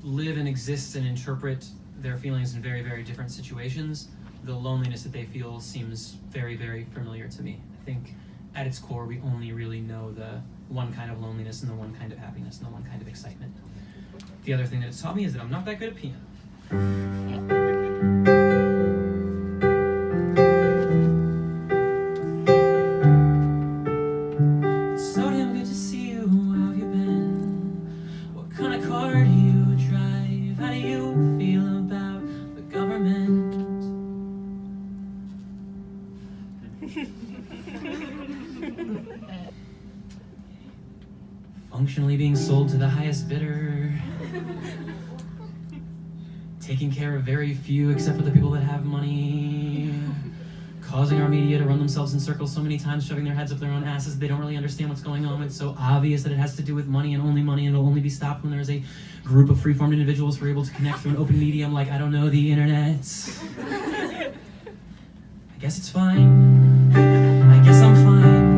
live and exist and interpret their feelings in very, very different situations, the loneliness that they feel seems very, very familiar to me. I think at its core, we only really know the one kind of loneliness and the one kind of happiness and the one kind of excitement. The other thing that it's taught me is that I'm not that good at piano. It's so damn good to see you. How have you been? What kind of car do you drive? How do you feel about the government? Functionally being sold to the highest bidder. Taking care of very few except for the people that have money. Causing our media to run themselves in circles so many times, shoving their heads up their own asses, they don't really understand what's going on. It's so obvious that it has to do with money, and it'll only be stopped when there's a group of free-formed individuals who are able to connect through an open medium like, I don't know, the internet. I guess it's fine. I guess I'm fine.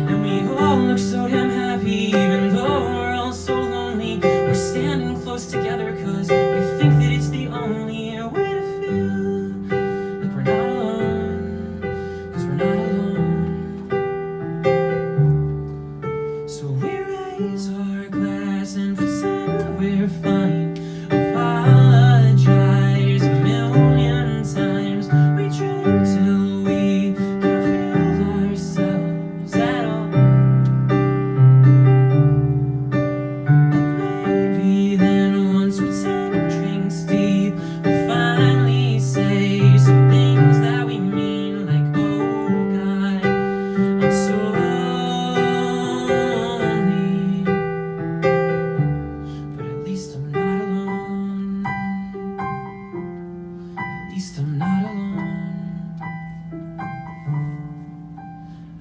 And we all look so damn happy, even though we're all so lonely. We're standing close together because we think that it's the only way to feel like we're not alone, because we're not alone. So we raise our glass and pretend we're fine. Apologize a million times. We drink till we can't feel ourselves at all. And maybe then once we take drinks deep, we'll finally say some things that we mean, like, oh God, I'm so lonely. But at least I'm not alone. At least I'm not alone.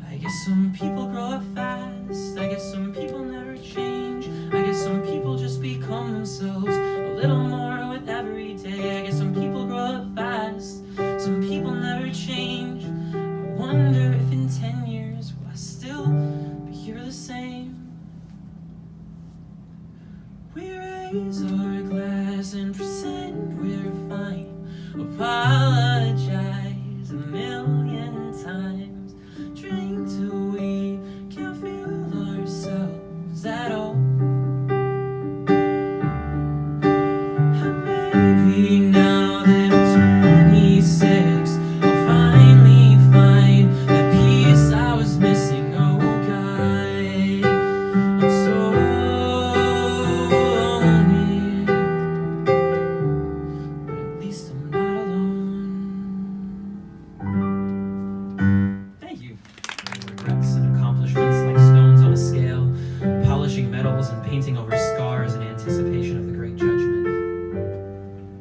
I guess some people grow up fast. I guess some people never change. I guess some people just become themselves a little more with every day. I guess some people grow up fast. Some people never change. I wonder if in 10 years will I still be here the same. We raise our glass and pretend we're fine. Apologize a million times. Drink till we can't feel ourselves at all. And maybe now that I'm 26, I'll finally find the piece I was missing. Oh God, I'm so lonely. But at least I'm not alone. Thank you. Regrets and accomplishments like stones on a scale, polishing metals and painting over scars in anticipation of the great judgment.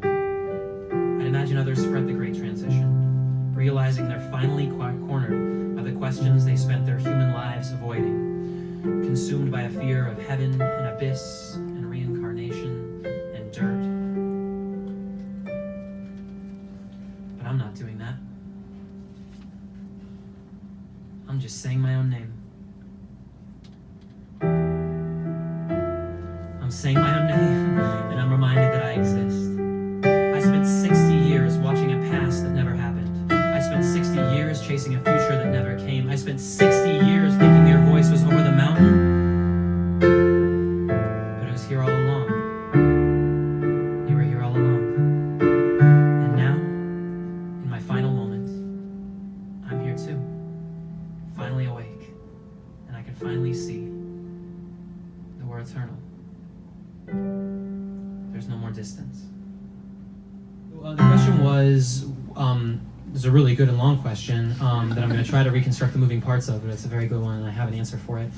I'd imagine others fret the great transition, realizing they're finally cornered by the questions they spent their human lives avoiding, consumed by a fear of heaven and abyss and reincarnation and dirt. But I'm not doing that. I'm just saying my own name. I'm saying my own name, and I'm reminded that I exist. I spent 60 years watching a past that never happened. I spent 60 years chasing a future that never came. I spent 60 years thinking your voice was over the mountain, but it was here all along. You were here all along. And now, in my final moment, I'm here too. Finally awake, and I can finally see that we're eternal. There's no more distance. The question was, it's a really good and long question that I'm going to try to reconstruct the moving parts of, but it's a very good one, and I have an answer for it.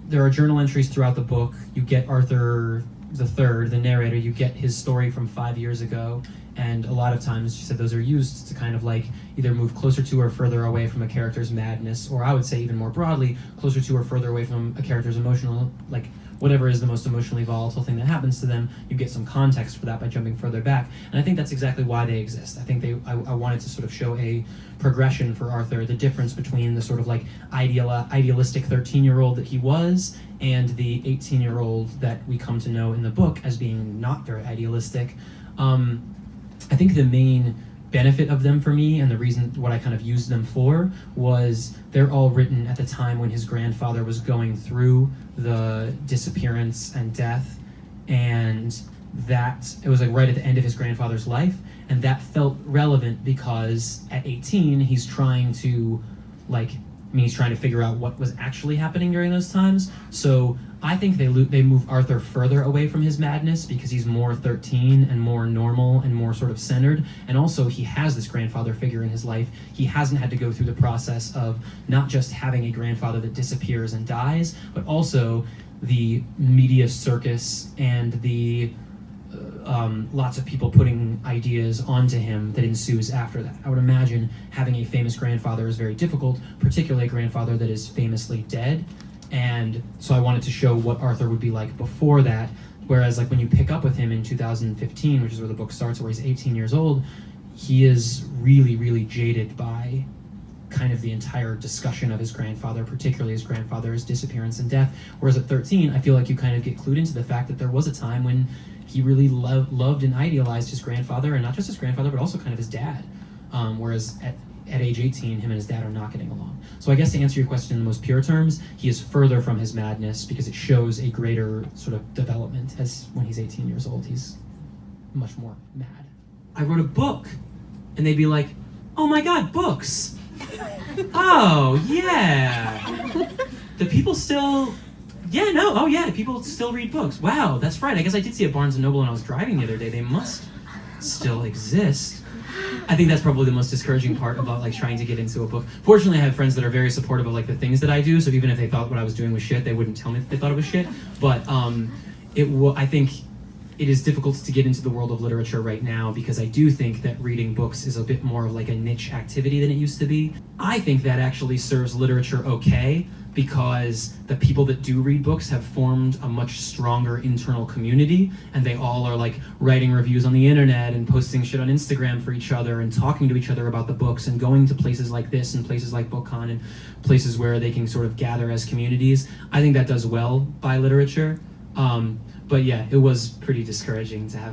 There are journal entries throughout the book. You get Arthur III, the narrator, you get his story from 5 years ago, and a lot of times she said those are used to kind of like either move closer to or further away from a character's madness, or I would say even more broadly, closer to or further away from a character's emotional, like whatever is the most emotionally volatile thing that happens to them, you get some context for that by jumping further back. And I think that's exactly why they exist. I think I wanted to sort of show a progression for Arthur, the difference between the sort of like idealistic 13-year-old that he was and the 18-year-old that we come to know in the book as being not very idealistic. I think the main benefit of them for me, and the reason what I kind of used them for, was they're all written at the time when his grandfather was going through the disappearance and death, and that it was like right at the end of his grandfather's life, and that felt relevant because at 18 he's trying to he's trying to figure out what was actually happening during those times. So I think they move Arthur further away from his madness because he's more 13 and more normal and more sort of centered. And also he has this grandfather figure in his life. He hasn't had to go through the process of not just having a grandfather that disappears and dies, but also the media circus and the lots of people putting ideas onto him that ensues after that. I would imagine having a famous grandfather is very difficult, particularly a grandfather that is famously dead. And so I wanted to show what Arthur would be like before that, whereas like when you pick up with him in 2015, which is where the book starts, where he's 18 years old, he is really, really jaded by kind of the entire discussion of his grandfather, particularly his grandfather's disappearance and death. Whereas at 13, I feel like you kind of get clued into the fact that there was a time when he really loved and idealized his grandfather, and not just his grandfather, but also kind of his dad. Whereas at age 18, him and his dad are not getting along. So I guess to answer your question in the most pure terms, he is further from his madness because it shows a greater sort of development as when he's 18 years old, he's much more mad. I wrote a book, and they'd be like, oh my God, books. Oh, yeah. Do people still... Yeah, no, oh yeah, people still read books. Wow, that's right. I guess I did see a Barnes & Noble when I was driving the other day. They must still exist. I think that's probably the most discouraging part about like trying to get into a book. Fortunately, I have friends that are very supportive of like the things that I do, so even if they thought what I was doing was shit, they wouldn't tell me that they thought it was shit. But I think it is difficult to get into the world of literature right now because I do think that reading books is a bit more of like a niche activity than it used to be. I think that actually serves literature okay, because the people that do read books have formed a much stronger internal community, and they all are like writing reviews on the internet and posting shit on Instagram for each other and talking to each other about the books and going to places like this and places like BookCon and places where they can sort of gather as communities. I think that does well by literature. But yeah, it was pretty discouraging to have